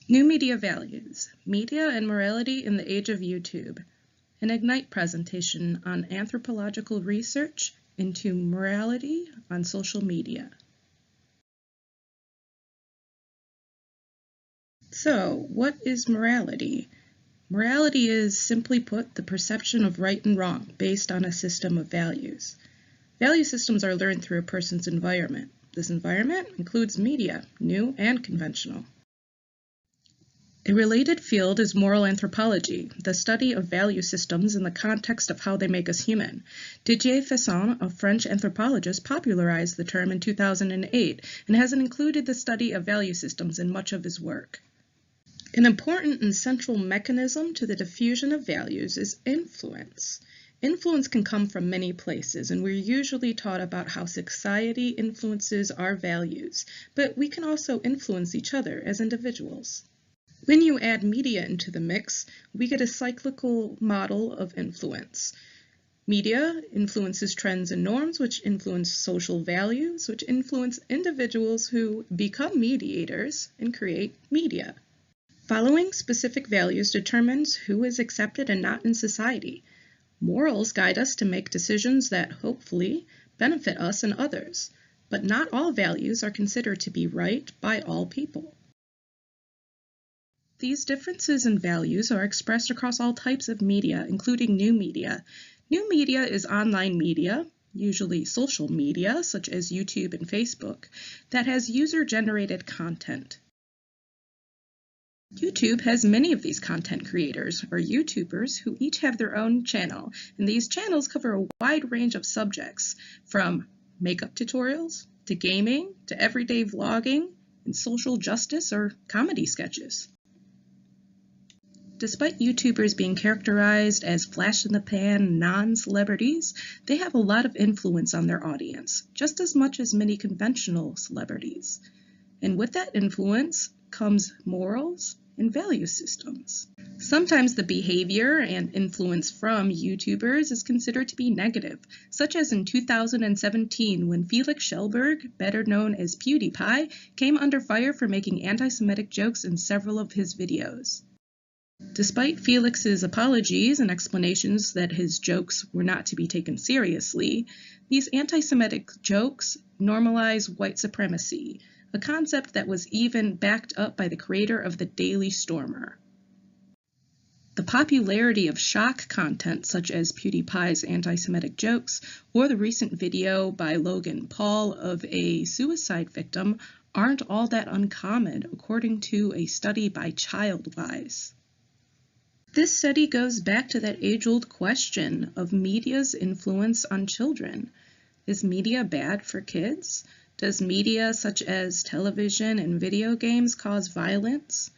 New Media Values, Media and Morality in the Age of YouTube, an Ignite presentation on anthropological research into morality on social media. So, what is morality? Morality is, simply put, the perception of right and wrong based on a system of values. Value systems are learned through a person's environment. This environment includes media, new and conventional. A related field is moral anthropology, the study of value systems in the context of how they make us human. Didier Fasson, a French anthropologist, popularized the term in 2008 and has included the study of value systems in much of his work. An important and central mechanism to the diffusion of values is influence. Influence can come from many places, and we're usually taught about how society influences our values, but we can also influence each other as individuals. When you add media into the mix, we get a cyclical model of influence. Media influences trends and norms, which influence social values, which influence individuals who become mediators and create media. Following specific values determines who is accepted and not in society. Morals guide us to make decisions that, hopefully, benefit us and others, but not all values are considered to be right by all people. These differences in values are expressed across all types of media, including new media. New media is online media, usually social media, such as YouTube and Facebook, that has user-generated content. YouTube has many of these content creators, or YouTubers, who each have their own channel, and these channels cover a wide range of subjects, from makeup tutorials, to gaming, to everyday vlogging, and social justice or comedy sketches. Despite YouTubers being characterized as flash-in-the-pan non-celebrities, they have a lot of influence on their audience, just as much as many conventional celebrities. And with that influence comes morals and value systems. Sometimes the behavior and influence from YouTubers is considered to be negative, such as in 2017 when Felix Schellberg, better known as PewDiePie, came under fire for making anti-Semitic jokes in several of his videos. Despite Felix's apologies and explanations that his jokes were not to be taken seriously, these anti-Semitic jokes normalize white supremacy, a concept that was even backed up by the creator of the Daily Stormer. The popularity of shock content such as PewDiePie's anti-Semitic jokes or the recent video by Logan Paul of a suicide victim aren't all that uncommon, according to a study by ChildWise. This study goes back to that age-old question of media's influence on children. Is media bad for kids? Does media such as television and video games cause violence?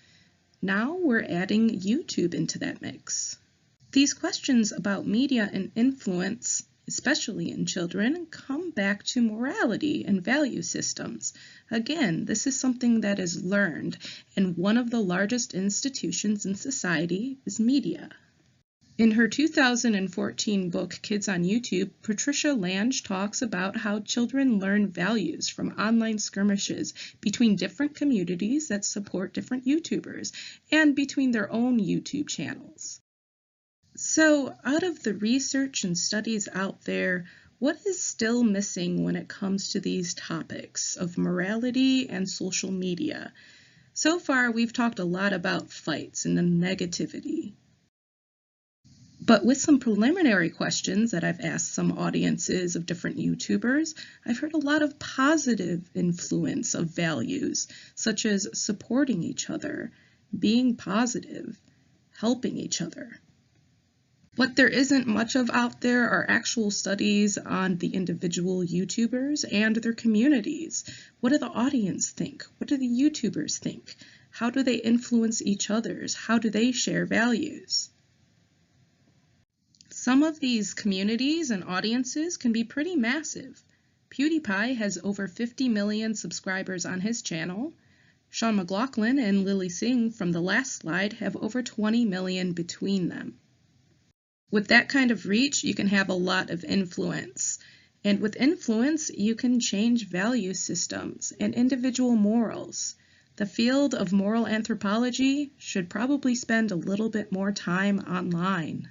Now we're adding YouTube into that mix. These questions about media and influence, especially in children, come back to morality and value systems. Again, this is something that is learned, and one of the largest institutions in society is media. In her 2014 book, Kids on YouTube, Patricia Lange talks about how children learn values from online skirmishes between different communities that support different YouTubers and between their own YouTube channels. So, out of the research and studies out there, what is still missing when it comes to these topics of morality and social media? So far, we've talked a lot about fights and the negativity. But with some preliminary questions that I've asked some audiences of different YouTubers, I've heard a lot of positive influence of values, such as supporting each other, being positive, helping each other. What there isn't much of out there are actual studies on the individual YouTubers and their communities. What do the audience think? What do the YouTubers think? How do they influence each other's? How do they share values? Some of these communities and audiences can be pretty massive. PewDiePie has over 50 million subscribers on his channel. Sean McLaughlin and Lilly Singh from the last slide have over 20 million between them. With that kind of reach, you can have a lot of influence. And with influence, you can change value systems and individual morals. The field of moral anthropology should probably spend a little bit more time online.